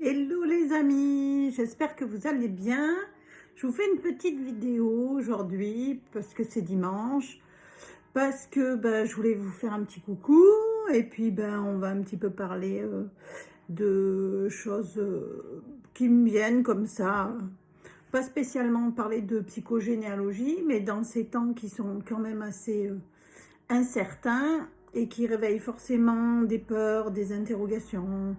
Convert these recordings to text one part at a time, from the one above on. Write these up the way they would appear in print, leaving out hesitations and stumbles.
Hello les amis, j'espère que vous allez bien. Je vous fais une petite vidéo aujourd'hui parce que c'est dimanche, parce que je voulais vous faire un petit coucou et puis on va un petit peu parler de choses qui me viennent comme ça. Pas spécialement parler de psychogénéalogie, mais dans ces temps qui sont quand même assez incertains et qui réveillent forcément des peurs, des interrogations,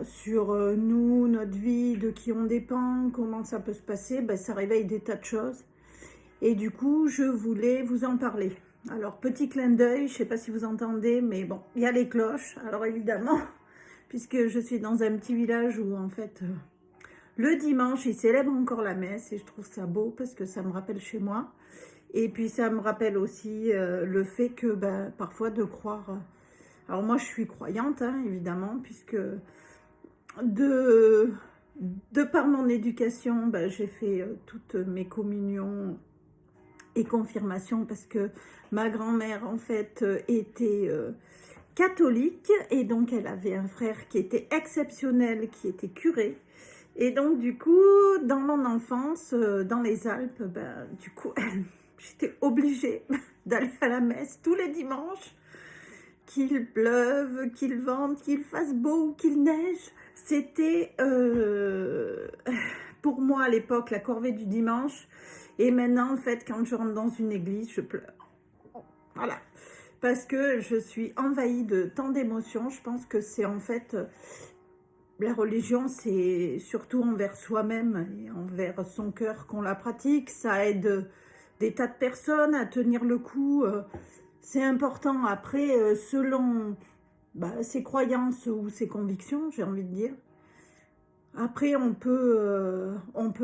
sur nous, notre vie, de qui on dépend, comment ça peut se passer, ça réveille des tas de choses. Et du coup, je voulais vous en parler. Alors, petit clin d'œil, je ne sais pas si vous entendez, mais bon, il y a les cloches. Alors évidemment, puisque je suis dans un petit village où en fait, le dimanche, ils célèbrent encore la messe et je trouve ça beau parce que ça me rappelle chez moi. Et puis ça me rappelle aussi le fait que parfois de croire... alors moi, je suis croyante, hein, évidemment, puisque de, de par mon éducation, j'ai fait toutes mes communions et confirmations parce que ma grand-mère, en fait, était catholique et donc elle avait un frère qui était exceptionnel, qui était curé. Et donc, du coup, dans mon enfance, dans les Alpes, du coup, j'étais obligée d'aller à la messe tous les dimanches. Qu'il pleuve, qu'il vente, qu'il fasse beau ou qu'il neige, c'était pour moi à l'époque la corvée du dimanche. Et maintenant, en fait, quand je rentre dans une église, je pleure. Voilà. Parce que je suis envahie de tant d'émotions. Je pense que c'est en fait, la religion, c'est surtout envers soi-même et envers son cœur qu'on la pratique. Ça aide des tas de personnes à tenir le coup. C'est important. Après, selon ses croyances ou ses convictions, j'ai envie de dire. Après, on peut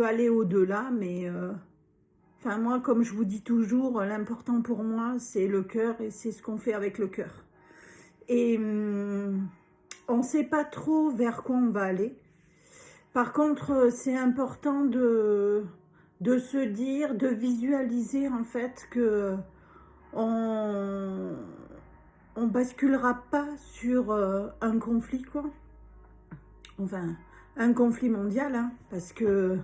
aller au-delà, mais enfin moi, comme je vous dis toujours, l'important pour moi, c'est le cœur et c'est ce qu'on fait avec le cœur. Et on ne sait pas trop vers quoi on va aller. Par contre, c'est important de se dire, de visualiser en fait que on basculera pas sur un conflit, quoi. Enfin, un conflit mondial, hein, parce que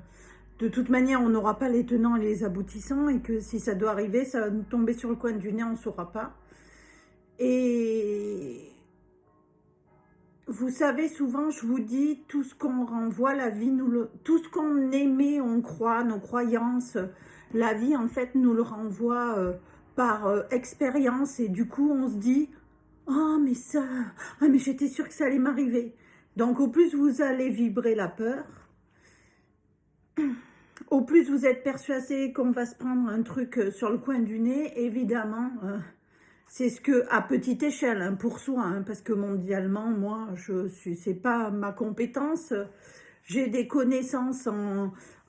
de toute manière, on n'aura pas les tenants et les aboutissants, et que si ça doit arriver, ça va nous tomber sur le coin du nez, on ne saura pas. Et vous savez, souvent, je vous dis, tout ce qu'on renvoie, la vie tout ce qu'on aimait, on croit, nos croyances, la vie, en fait, nous le renvoie par expérience, et du coup, on se dit, oh, mais ça, ah, mais j'étais sûre que ça allait m'arriver. Donc, au plus vous allez vibrer la peur, au plus vous êtes persuadé qu'on va se prendre un truc sur le coin du nez, évidemment, c'est ce que, à petite échelle, hein, pour soi, hein, parce que mondialement, moi, c'est pas ma compétence. J'ai des connaissances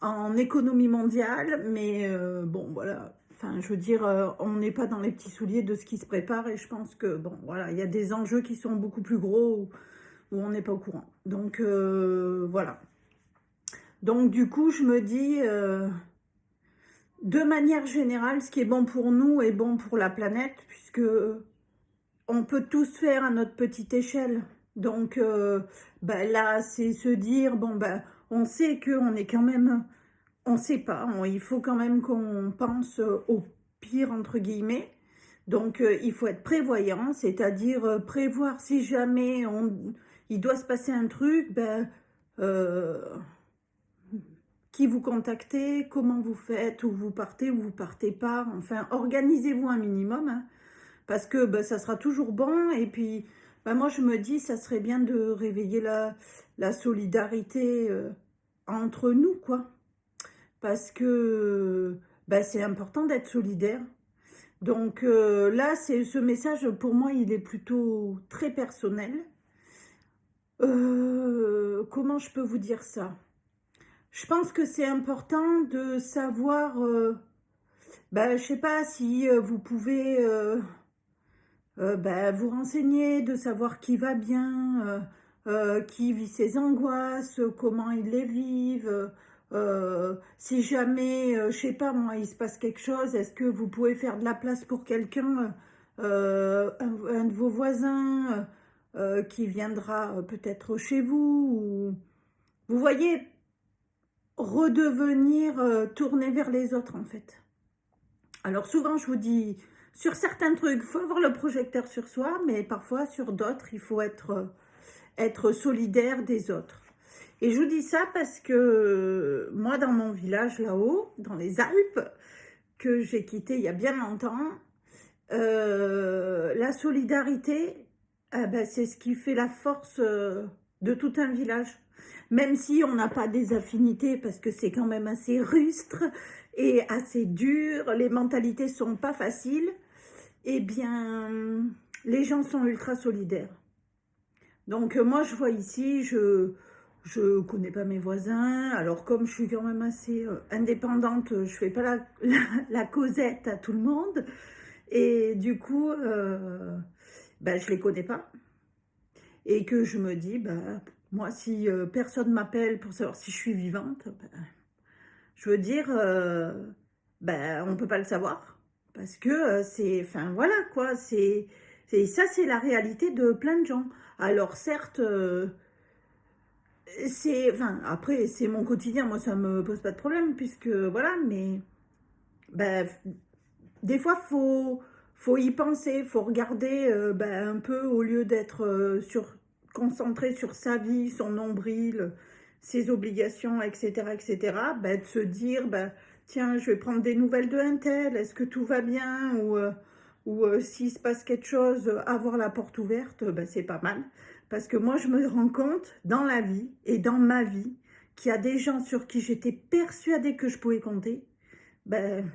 en économie mondiale, mais bon, voilà. Enfin, je veux dire, on n'est pas dans les petits souliers de ce qui se prépare, et je pense que, bon, voilà, il y a des enjeux qui sont beaucoup plus gros où on n'est pas au courant. Donc, voilà. Donc, du coup, je me dis, de manière générale, ce qui est bon pour nous est bon pour la planète, puisque on peut tous faire à notre petite échelle. Donc, là, c'est se dire, bon, on sait qu'on est quand même, on sait pas, il faut quand même qu'on pense au pire, entre guillemets. Donc, il faut être prévoyant, c'est-à-dire prévoir si jamais il doit se passer un truc, euh, qui vous contactez, comment vous faites, où vous partez pas. Enfin, organisez-vous un minimum, hein, parce que ça sera toujours bon. Et puis, moi, je me dis, ça serait bien de réveiller la solidarité entre nous, quoi. Parce que c'est important d'être solidaire. Donc là, ce message, pour moi, il est plutôt très personnel. Comment je peux vous dire ça? Je pense que c'est important de savoir, je sais pas si vous pouvez vous renseigner, de savoir qui va bien, qui vit ses angoisses, comment ils les vivent. Si jamais, je sais pas moi, il se passe quelque chose, est-ce que vous pouvez faire de la place pour quelqu'un, un de vos voisins, qui viendra peut-être chez vous, ou, vous voyez, redevenir tourné vers les autres en fait. Alors souvent je vous dis, sur certains trucs, il faut avoir le projecteur sur soi, mais parfois sur d'autres, il faut être solidaire des autres. Et je vous dis ça parce que moi, dans mon village là-haut, dans les Alpes, que j'ai quitté il y a bien longtemps, la solidarité, ben, c'est ce qui fait la force de tout un village. Même si on n'a pas des affinités, parce que c'est quand même assez rustre et assez dur, les mentalités sont pas faciles, eh bien, les gens sont ultra solidaires. Donc moi, je vois ici, je connais pas mes voisins. Alors comme je suis quand même assez indépendante, je fais pas la causette à tout le monde. Et du coup, ben, je les connais pas. Et que je me dis, ben, moi, si personne m'appelle pour savoir si je suis vivante, ben, je veux dire, ben, on peut pas le savoir. Parce que c'est, enfin voilà quoi, ça c'est la réalité de plein de gens. Alors certes, enfin après c'est mon quotidien, moi ça me pose pas de problème puisque voilà, mais ben, des fois faut y penser, faut regarder ben, un peu au lieu d'être concentré sur sa vie, son nombril, ses obligations, etc., etc., ben, de se dire, ben, tiens, je vais prendre des nouvelles de un tel, est-ce que tout va bien, ou s'il se passe quelque chose, avoir la porte ouverte, ben, c'est pas mal. Parce que moi, je me rends compte, dans la vie et dans ma vie, qu'il y a des gens sur qui j'étais persuadée que je pouvais compter, ben,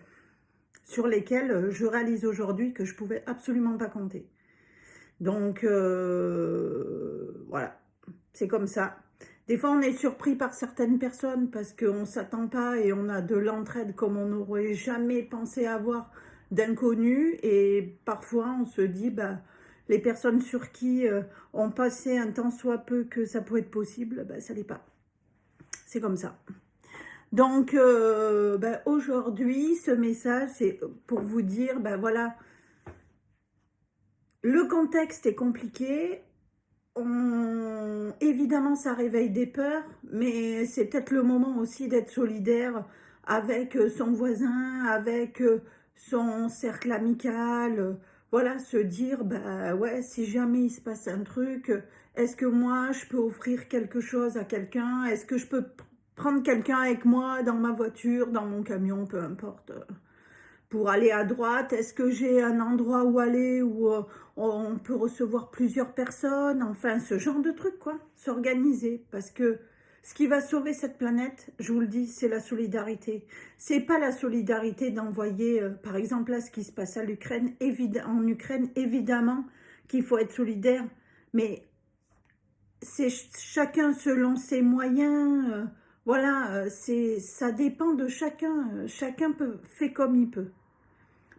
sur lesquels je réalise aujourd'hui que je pouvais absolument pas compter. Donc, voilà, c'est comme ça. Des fois, on est surpris par certaines personnes parce qu'on ne s'attend pas et on a de l'entraide comme on n'aurait jamais pensé avoir d'inconnus. Et parfois, on se dit, bah, les personnes sur qui on passait un temps soit peu que ça pouvait être possible, bah, ça l'est pas. C'est comme ça. Donc, bah, aujourd'hui, ce message, c'est pour vous dire, bah, voilà, le contexte est compliqué. Évidemment, ça réveille des peurs, mais c'est peut-être le moment aussi d'être solidaire avec son voisin, avec son cercle amical. Voilà, se dire, bah ouais, si jamais il se passe un truc, est-ce que moi, je peux offrir quelque chose à quelqu'un? Est-ce que je peux prendre quelqu'un avec moi dans ma voiture, dans mon camion, peu importe, pour aller à droite? Est-ce que j'ai un endroit où aller où on peut recevoir plusieurs personnes? Enfin, ce genre de truc, quoi. S'organiser. Parce que ce qui va sauver cette planète, je vous le dis, c'est la solidarité. C'est pas la solidarité d'envoyer, par exemple, là, ce qui se passe à l'Ukraine, en Ukraine, évidemment qu'il faut être solidaire, mais c'est chacun selon ses moyens. Voilà, ça dépend de chacun. Chacun fait comme il peut.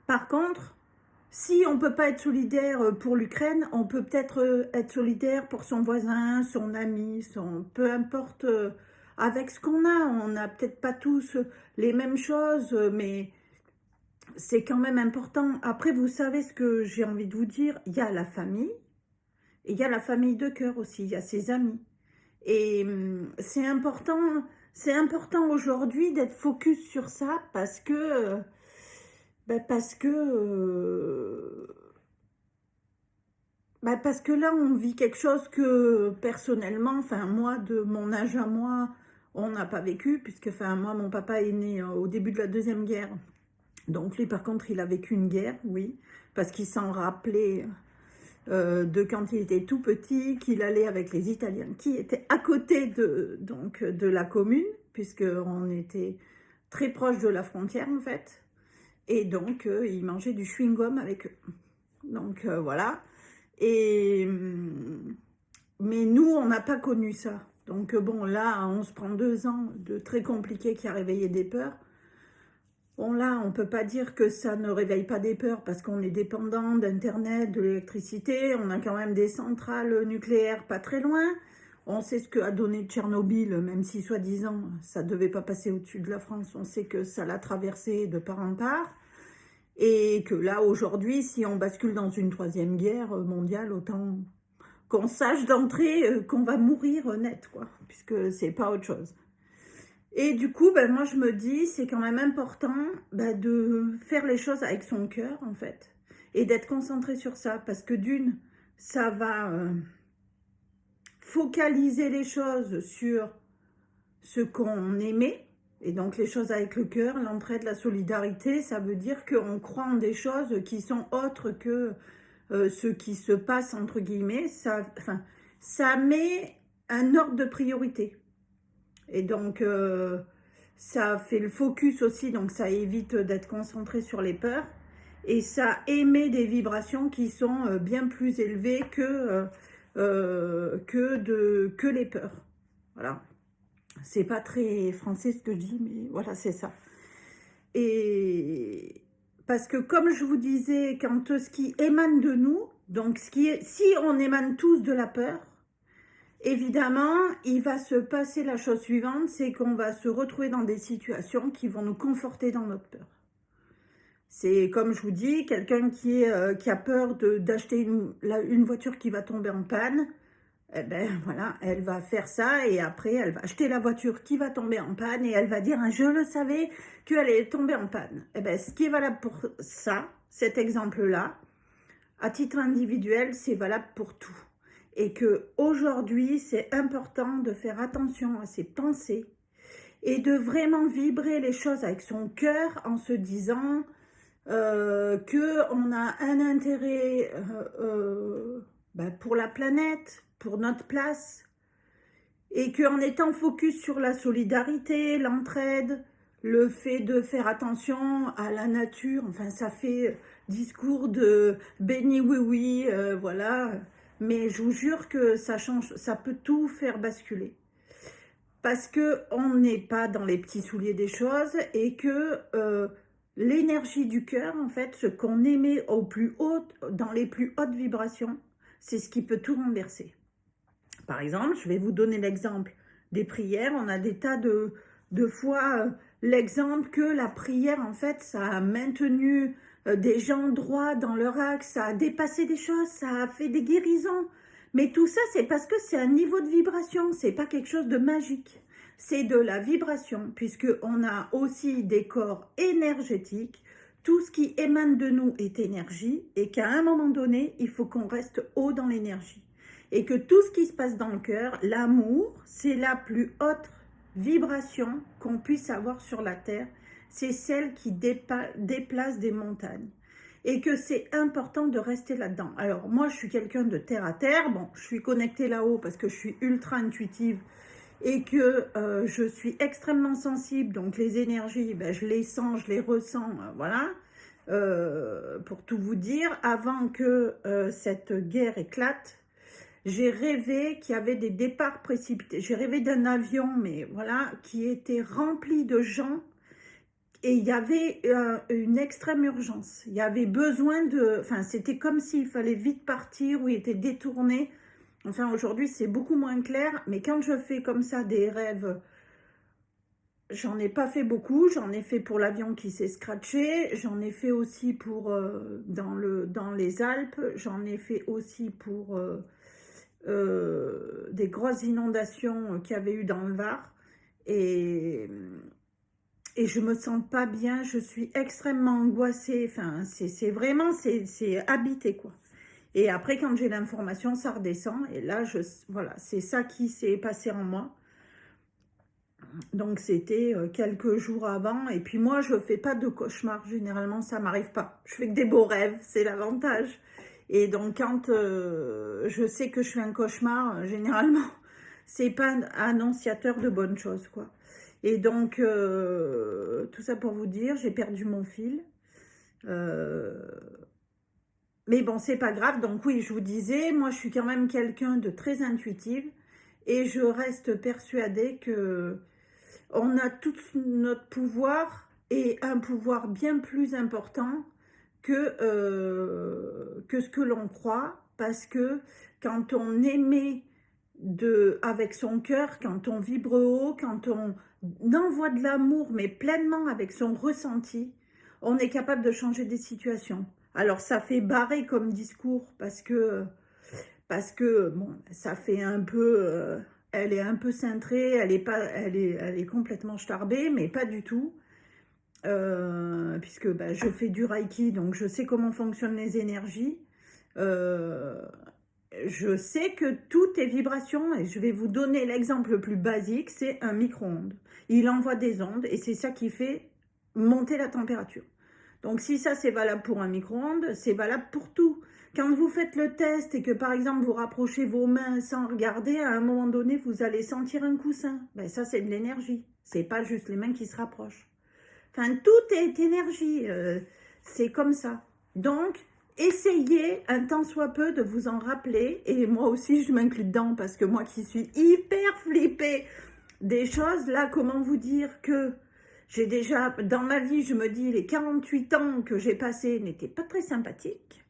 Par contre, si on ne peut pas être solidaire pour l'Ukraine, on peut peut-être être solidaire pour son voisin, son ami, peu importe, avec ce qu'on a. On n'a peut-être pas tous les mêmes choses, mais c'est quand même important. Après, vous savez ce que j'ai envie de vous dire, il y a la famille, et il y a la famille de cœur aussi, il y a ses amis. Et c'est important aujourd'hui d'être focus sur ça parce que là, on vit quelque chose que personnellement, enfin moi, de mon âge à moi, on n'a pas vécu, puisque enfin moi, mon papa est né au début de la Deuxième Guerre. Donc lui, par contre, il a vécu une guerre, oui, parce qu'il s'en rappelait de quand il était tout petit, qu'il allait avec les Italiens, qui étaient à côté de la commune, puisqu'on était très proche de la frontière, en fait. Et donc, il mangeait du chewing-gum avec eux. Donc, voilà. Mais nous, on n'a pas connu ça. Donc bon, là, on se prend 2 ans de très compliqué qui a réveillé des peurs. Bon là, on ne peut pas dire que ça ne réveille pas des peurs parce qu'on est dépendant d'Internet, de l'électricité. On a quand même des centrales nucléaires pas très loin. On sait ce qu'a donné Tchernobyl, même si soi-disant ça ne devait pas passer au-dessus de la France. On sait que ça l'a traversé de part en part. Et que là, aujourd'hui, si on bascule dans une troisième guerre mondiale, qu'on sache d'entrée qu'on va mourir net, quoi, puisque c'est pas autre chose. Et du coup, ben, moi, je me dis, c'est quand même important ben, de faire les choses avec son cœur, en fait, et d'être concentré sur ça, parce que d'une, ça va focaliser les choses sur ce qu'on aimait, et donc les choses avec le cœur, l'entraide, la solidarité, ça veut dire qu'on croit en des choses qui sont autres que ce qui se passe, entre guillemets, ça met un ordre de priorité. Et donc, ça fait le focus aussi, donc ça évite d'être concentré sur les peurs. Et ça émet des vibrations qui sont bien plus élevées que les peurs. Voilà. C'est pas très français ce que je dis, mais voilà, c'est ça. Et parce que comme je vous disais, quand ce qui émane de nous, donc si on émane tous de la peur, évidemment, il va se passer la chose suivante, c'est qu'on va se retrouver dans des situations qui vont nous conforter dans notre peur. C'est comme je vous dis, quelqu'un qui a peur d'acheter une voiture qui va tomber en panne, eh ben voilà, elle va faire ça et après elle va acheter la voiture qui va tomber en panne et elle va dire « je le savais qu'elle allait tomber en panne ». Eh ben ce qui est valable pour ça, cet exemple-là, à titre individuel, c'est valable pour tout. Et que aujourd'hui, c'est important de faire attention à ses pensées et de vraiment vibrer les choses avec son cœur en se disant qu'on a un intérêt pour la planète, pour notre place, et qu'en étant focus sur la solidarité, l'entraide, le fait de faire attention à la nature, enfin ça fait discours de béni oui oui, voilà, mais je vous jure que ça change, ça peut tout faire basculer. Parce qu'on n'est pas dans les petits souliers des choses et que l'énergie du cœur, en fait, ce qu'on émet au plus haut, dans les plus hautes vibrations, c'est ce qui peut tout renverser. Par exemple, je vais vous donner l'exemple des prières. On a des tas de fois l'exemple que la prière, en fait, ça a maintenu des gens droits dans leur axe, ça a dépassé des choses, ça a fait des guérisons. Mais tout ça, c'est parce que c'est un niveau de vibration, c'est pas quelque chose de magique. C'est de la vibration, puisqu'on a aussi des corps énergétiques. Tout ce qui émane de nous est énergie, et qu'à un moment donné, il faut qu'on reste haut dans l'énergie. Et que tout ce qui se passe dans le cœur, l'amour, c'est la plus haute vibration qu'on puisse avoir sur la Terre. C'est celle qui déplace des montagnes. Et que c'est important de rester là-dedans. Alors, moi, je suis quelqu'un de terre à terre. Bon, je suis connectée là-haut parce que je suis ultra intuitive et que je suis extrêmement sensible. Donc, les énergies, ben, je les sens, je les ressens, voilà. Pour tout vous dire, avant que cette guerre éclate, j'ai rêvé qu'il y avait des départs précipités. J'ai rêvé d'un avion, mais voilà, qui était rempli de gens. Et il y avait une extrême urgence. Il y avait besoin de... Enfin, c'était comme s'il fallait vite partir ou il était détourné. Enfin, aujourd'hui, c'est beaucoup moins clair. Mais quand je fais comme ça des rêves, j'en ai pas fait beaucoup. J'en ai fait pour l'avion qui s'est scratché. J'en ai fait aussi pour dans les Alpes. J'en ai fait aussi pour des grosses inondations qu'il y avait eu dans le Var. Et je me sens pas bien, je suis extrêmement angoissée, enfin, c'est vraiment, c'est habité, quoi. Et après, quand j'ai l'information, ça redescend, et là, voilà, c'est ça qui s'est passé en moi. Donc, c'était quelques jours avant, et puis moi, je fais pas de cauchemars, généralement, ça m'arrive pas. Je fais que des beaux rêves, c'est l'avantage. Et donc, quand je sais que je fais un cauchemar, généralement, c'est pas un annonciateur de bonnes choses, quoi. Et donc, tout ça pour vous dire, j'ai perdu mon fil. Mais bon, c'est pas grave. Donc oui, je vous disais, moi, je suis quand même quelqu'un de très intuitive. Et je reste persuadée que on a tout notre pouvoir et un pouvoir bien plus important que ce que l'on croit. Parce que quand on émet avec son cœur, quand on vibre haut, quand on envoie de l'amour, mais pleinement avec son ressenti, on est capable de changer des situations. Alors ça fait barrer comme discours parce que, bon, ça fait un peu... elle est un peu cintrée, elle est complètement starbée, mais pas du tout. Puisque bah, je fais du Reiki, donc je sais comment fonctionnent les énergies. Euh, je sais que tout est vibration, et je vais vous donner l'exemple le plus basique, c'est un micro-ondes. Il envoie des ondes, et c'est ça qui fait monter la température. Donc si ça c'est valable pour un micro-ondes, c'est valable pour tout. Quand vous faites le test et que par exemple vous rapprochez vos mains sans regarder, à un moment donné vous allez sentir un coussin. Ben, ça c'est de l'énergie, c'est pas juste les mains qui se rapprochent. Enfin, tout est énergie, c'est comme ça. Donc, essayez un tant soit peu de vous en rappeler, et moi aussi je m'inclus dedans, parce que moi qui suis hyper flippée des choses, là, comment vous dire que j'ai déjà, dans ma vie, je me dis, les 48 ans que j'ai passés n'étaient pas très sympathiques,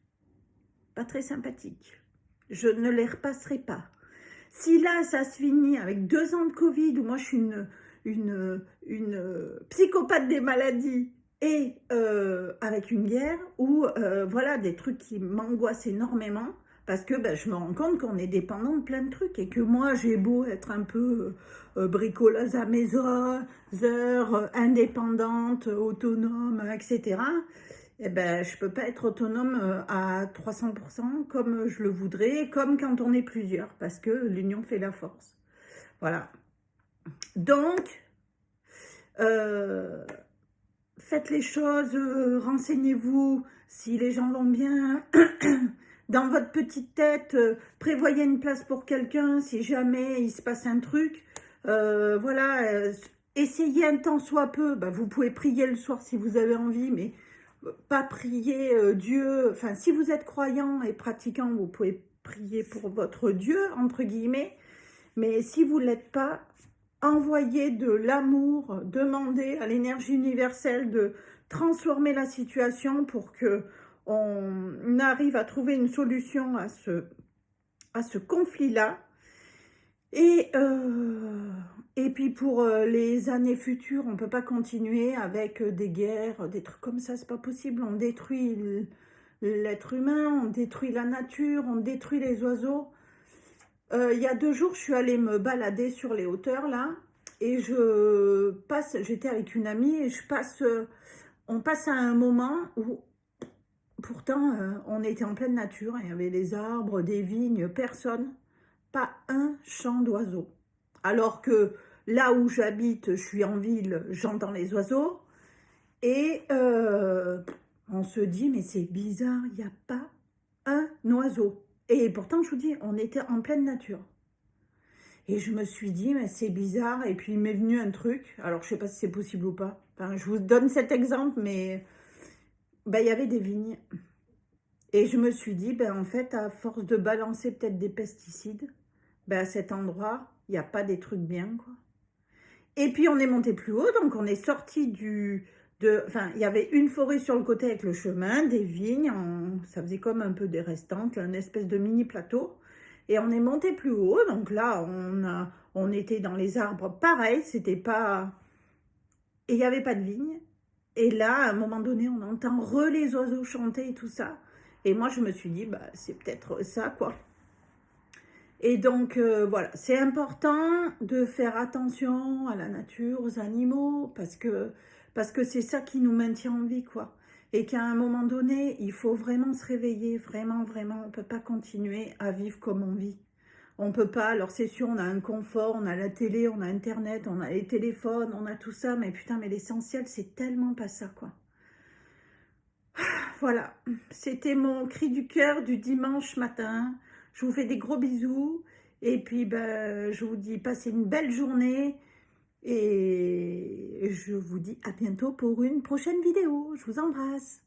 pas très sympathiques. Je ne les repasserai pas. Si là, ça se finit avec 2 ans de Covid, où moi je suis une psychopathe des maladies, et avec une guerre, ou voilà, des trucs qui m'angoissent énormément, parce que ben, je me rends compte qu'on est dépendant de plein de trucs, et que moi j'ai beau être un peu bricoleuse à mes heures, indépendante, autonome, etc., eh ben, je ne peux pas être autonome à 300% comme je le voudrais, comme quand on est plusieurs, parce que l'union fait la force. Voilà. Donc, faites les choses, renseignez-vous si les gens vont bien. Dans votre petite tête, prévoyez une place pour quelqu'un si jamais il se passe un truc. Voilà, essayez un temps soit peu. Bah, vous pouvez prier le soir si vous avez envie, mais pas prier Dieu. Enfin, si vous êtes croyant et pratiquant, vous pouvez prier pour votre Dieu, entre guillemets. Mais si vous ne l'êtes pas, envoyez de l'amour, demandez à l'énergie universelle de transformer la situation pour que on arrive à trouver une solution à ce conflit-là. Et puis pour les années futures, on ne peut pas continuer avec des guerres, des trucs comme ça, c'est pas possible. On détruit l'être humain, on détruit la nature, on détruit les oiseaux. Il y a 2 jours, je suis allée me balader sur les hauteurs là, et j'étais avec une amie, et on passe à un moment où pourtant on était en pleine nature, il y avait des arbres, des vignes, personne. Pas un chant d'oiseaux. Alors que là où j'habite, je suis en ville, j'entends les oiseaux. Et on se dit, mais c'est bizarre, il n'y a pas un oiseau. Et pourtant, je vous dis, on était en pleine nature. Et je me suis dit, mais c'est bizarre. Et puis, il m'est venu un truc. Alors, je ne sais pas si c'est possible ou pas. Enfin, je vous donne cet exemple, mais ben, il y avait des vignes. Et je me suis dit, ben, en fait, à force de balancer peut-être des pesticides, ben, à cet endroit, il n'y a pas des trucs bien, quoi. Et puis, on est monté plus haut, donc on est sorti enfin, il y avait une forêt sur le côté avec le chemin, des vignes, ça faisait comme un peu des restantes, une espèce de mini plateau. Et on est monté plus haut, donc là, on était dans les arbres, pareil, c'était pas... Et il n'y avait pas de vignes. Et là, à un moment donné, on entend les oiseaux chanter et tout ça. Et moi, je me suis dit, bah, c'est peut-être ça, quoi. Et donc, voilà, c'est important de faire attention à la nature, aux animaux, parce que c'est ça qui nous maintient en vie, quoi. Et qu'à un moment donné, il faut vraiment se réveiller, vraiment, vraiment. On ne peut pas continuer à vivre comme on vit. On ne peut pas, alors c'est sûr, on a un confort, on a la télé, on a Internet, on a les téléphones, on a tout ça, mais putain, mais l'essentiel, c'est tellement pas ça, quoi. Voilà, c'était mon cri du cœur du dimanche matin. Je vous fais des gros bisous. Et puis, ben, je vous dis, passez une belle journée. Et je vous dis à bientôt pour une prochaine vidéo. Je vous embrasse.